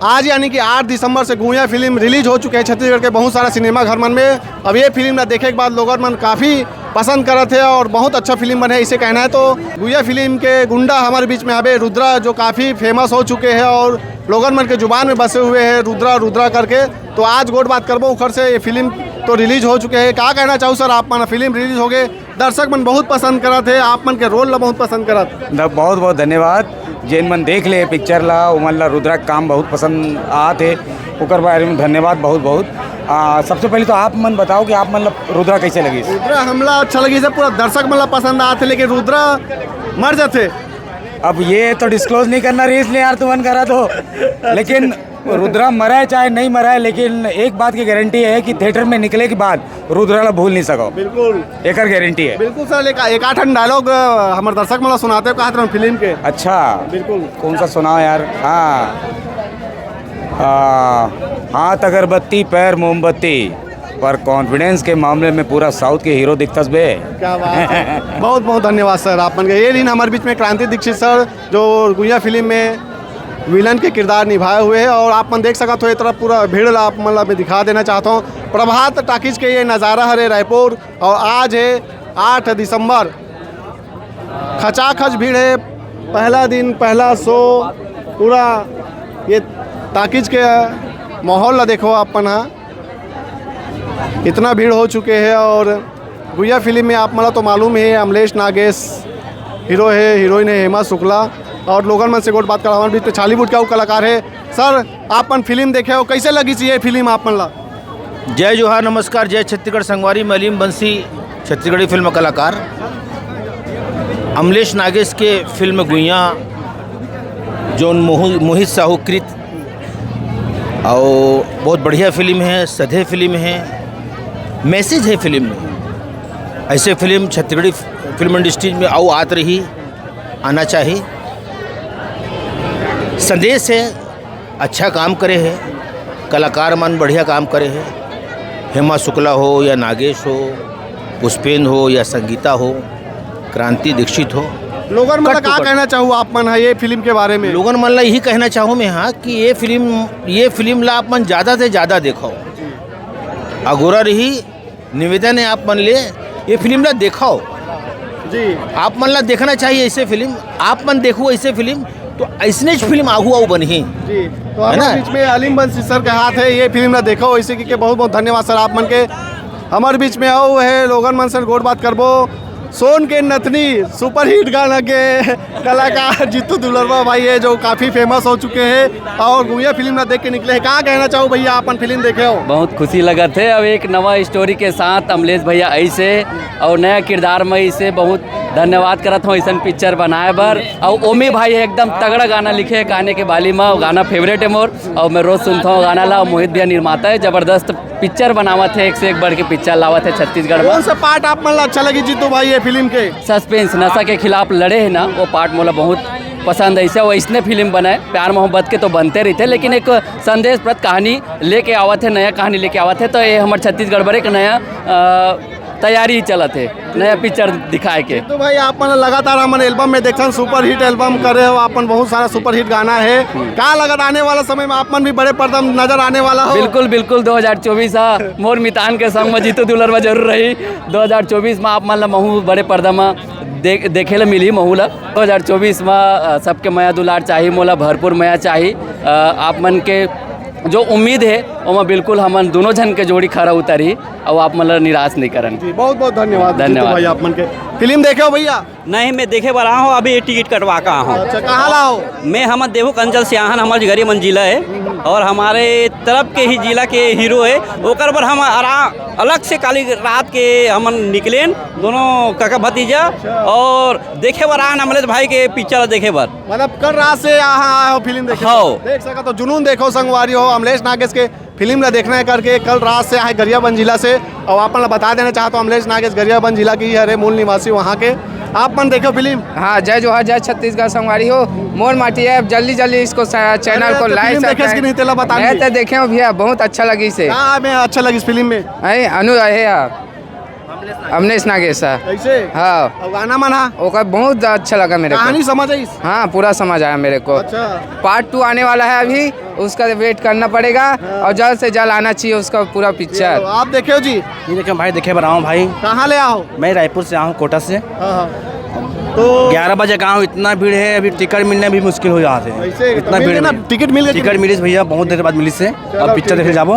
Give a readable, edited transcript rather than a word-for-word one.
आज यानी कि 8 दिसंबर से गुइया फिल्म रिलीज हो चुके हैं छत्तीसगढ़ के बहुत सारा सिनेमा घर मन में। अब ये फिल्म ना देखे के बाद लोगन मन काफ़ी पसंद करत है और बहुत अच्छा फिल्म बने इसे कहना है। तो गुइया फिल्म के गुंडा हमारे बीच में हवे रुद्रा, जो काफ़ी फेमस हो चुके हैं और लोगन मन के जुबान में बसे हुए हैं रुद्रा रुद्रा करके। तो आज गोट बात करबो उखर से। ये फिल्म तो रिलीज हो चुके हैं, क्या कहना चाहूँ सर? आप मन फिल्म रिलीज हो गए, दर्शक मन बहुत पसंद करत है, आप मन के रोल ला बहुत पसंद करत। बहुत बहुत धन्यवाद। जेन मन देख ले पिक्चर ला उमन ला रुद्रा का काम बहुत पसंद आते, ओकर बारे में धन्यवाद बहुत बहुत। सबसे पहले तो आप मन बताओ कि आप मन ला रुद्रा कैसे लगी? रुद्रा हमला अच्छा लगी से पूरा दर्शक मन ला पसंद आते, लेकिन रुद्रा मर जाते। अब ये तो डिस्क्लोज नहीं करना रही इसलिए यार तुमन करा तो, लेकिन रुद्रा मरा है चाहे नहीं मरा है, लेकिन एक बात की गारंटी है कि थिएटर में निकले के बाद रुद्रा ला भूल नहीं सको। बिल्कुल एक गारंटी है। बिल्कुल सर। एक आठ डायलॉग हमारे दर्शक मला सुनाते हो कहा फिल्म के। अच्छा बिल्कुल, कौन सा सुनाओ यार? हाथ अगरबत्ती पैर मोमबत्ती, पर कॉन्फिडेंस के मामले में पूरा साउथ के हीरो दिखता बे। क्या बात है। बहुत बहुत धन्यवाद सर आप मन के। ये दिन हमारे बीच में क्रांति दीक्षित सर जो गुइया फिल्म में विलन के किरदार निभाए हुए हैं और आप मन देख सका तो ये तरफ पूरा भीड़ ला आप मतलब मैं दिखा देना चाहता हूँ। प्रभात टाकीज के ये नज़ारा है रायपुर और आज है 8 दिसंबर। खचाखच भीड़ है, पहला दिन पहला शो, पूरा ये टाकीज के माहौल ला देखो अपन। इतना भीड़ हो चुके हैं और गुइया फिल्म में आप मला तो मालूम है अमलेश नागेश हीरो है, हीरोइन है हेमा शुक्ला और लोगन मन से गोट बात कर हमारे बीच में छालीवुड का कलाकार है। सर आप मन फिल्म देखे हो, कैसे लगी ये फिल्म आप मन ला? जय जोहार, नमस्कार, जय छत्तीसगढ़। संगवारी मलीम बंसी छत्तीसगढ़ी फिल्म कलाकार। अमलेश नागेश के फिल्म गुइया जो मोहित साहू कृत और बहुत बढ़िया फिल्म है, सधे फिल्म है, मैसेज है फिल्म में। ऐसे फिल्म छत्तीसगढ़ी फिल्म इंडस्ट्री में आओ आत रही, आना चाहिए। संदेश है, अच्छा काम करे है, कलाकार मन बढ़िया काम करे है। हेमा शुक्ला हो या नागेश हो, पुष्पेन हो या संगीता हो, क्रांति दीक्षित हो। लोगन मतलब क्या कहना चाहूँ आप मन है ये फिल्म के बारे में? लोगन मन ला यही कहना चाहूँ मैं हाँ कि ये फिल्म ला आप मन ज़्यादा से ज़्यादा देखो। अगोरा रही निवेदन है आप मन ले ये फिल्म ला देखो जी। आप मन ला देखना चाहिए ऐसे फिल्म, आप मन देखो ऐसे फिल्म तो ऐसने फिल्म आहू आओ बनी जी। तो हमारे बीच में अलीम बंसी सर के हाथ है, ये फिल्म ना देखो इसी के बहुत बहुत धन्यवाद सर आप मन के। हमारे बीच में आओ है लोगन मन सर गोट बात करबो। सोन के नथनी सुपरहिट गाना के कलाकार जीतू दुलरवा भाई है जो काफ़ी फेमस हो चुके हैं और गुइया फिल्म ना देख के निकले हैं। कहाँ कहना चाहूँ भैया अपन फिल्म देखे हो? बहुत खुशी लगा थे। अब एक नवा स्टोरी के साथ अमलेश भैया ऐसे और नया किरदार में इसे बहुत धन्यवाद करत हूँ ऐसा पिक्चर बनाए बर। और ओमी भाई एकदम तगड़ा गाना लिखे है गाने के बाली में, गाना फेवरेट है मोर और मैं रोज़ सुनता हूँ गाना ला। मोहित भैया निर्माता है, ज़बरदस्त पिक्चर बनावत है, एक से एक बढ़ के पिक्चर लावत है छत्तीसगढ़ में। कौन सा पार्ट आप मन अच्छा लगी जीतू भाई ये फिल्म के? सस्पेंस नशा के खिलाफ लड़े है ना, वो पार्ट मोला बहुत पसंद है। ऐसे वो इसने फिल्म बनाए, प्यार मोहब्बत के तो बनते रहते लेकिन एक संदेश प्रत कहानी लेके आवत है, नया कहानी लेके आवत है। तो ये हमारे छत्तीसगढ़ पर एक नया तैयारी चलत है, नया पिक्चर दिखाए के। तो भाई आप मन लगातार हमन एल्बम में देखन सुपर हिट एल्बम करे हो, आपन बहुत सारा सुपर हिट गाना है। क्या लगत आने वाला समय में आप मन भी बड़े पर्दा नजर आने वाला हो? बिल्कुल बिल्कुल 2024 मोर मितान के संग में जीतू दुलरवा जरूर रही। 2024 में आप मन ला महू बड़े पर्दा में देखे ला मिली महू ला। 2024 में सबके माया दुलार चाहिए, मोला भरपूर माया चाहिए। आप मन के जो उम्मीद है वो बिल्कुल हमन दोनों जन के जोड़ी खरा उतरी और आप मतलब निराश नहीं करन। बहुत बहुत धन्यवाद भाई आप मन के। फिल्म देखे हो भैया? नहीं, मैं देखे बड़ा हूँ, अभी टिकट कटवा का हूँ। अच्छा, कहाँ लाओ? मैं हम देवो कंचल सियाहन हमारे गरिया जिला है और हमारे तरफ के ही जिला के हीरो है। ओकर पर हम अलग से काली रात के हम निकले दोनों काका भतीजा और देखे बर आन अमलेश भाई के पिक्चर देखे बर। मतलब कल रात से यहाँ आए हो फिल्म देखे? हाँ। देख सका तो जुनून देखो संगवारी हो अमलेश नागेश के फिल्म ला देखना है करके कल रात से आए गरियाबंद जिला से। और आप बता देना चाहता हूँ अमलेश नागेश गरियाबंद जिला की है, मूल निवासी वहाँ के। आप मन देखो फिल्म? हाँ, जय जोहार, जय छत्तीसगढ़ संगवारी हो। मोर माटी है, जल्दी जल्दी इसको चैनल को लाइक देखे देखे हो भैया, बहुत अच्छा लगी से। अच्छा लगी इस फिल्म में? अनु है यार, अमनेश नागेशा। कैसे? हाँ, और गाना माना ओकर बहुत अच्छा लगा मेरे को। कहानी समझ आई? हाँ, पूरा समझ आया मेरे को। अच्छा। पार्ट 2 आने वाला है अभी, उसका वेट करना पड़ेगा और जल्द से जल्द आना चाहिए उसका पूरा पिक्चर। आप देखे हो जी? ये देखिए भाई, देखे बना हूँ भाई। कहाँ ले आओ? मैं रायपुर से आया हूँ, कोटा से। हाँ। तो 11 बजे का हूँ, इतना भीड़ है, अभी टिकट मिलने भी मुश्किल हो यहाँ से। ऐसे इतना मिल भीड़ गया ना? है। टिकट मिल गया? टिकट मिली भैया, बहुत देर बाद मिली से। अब पिक्चर देखे जाबो,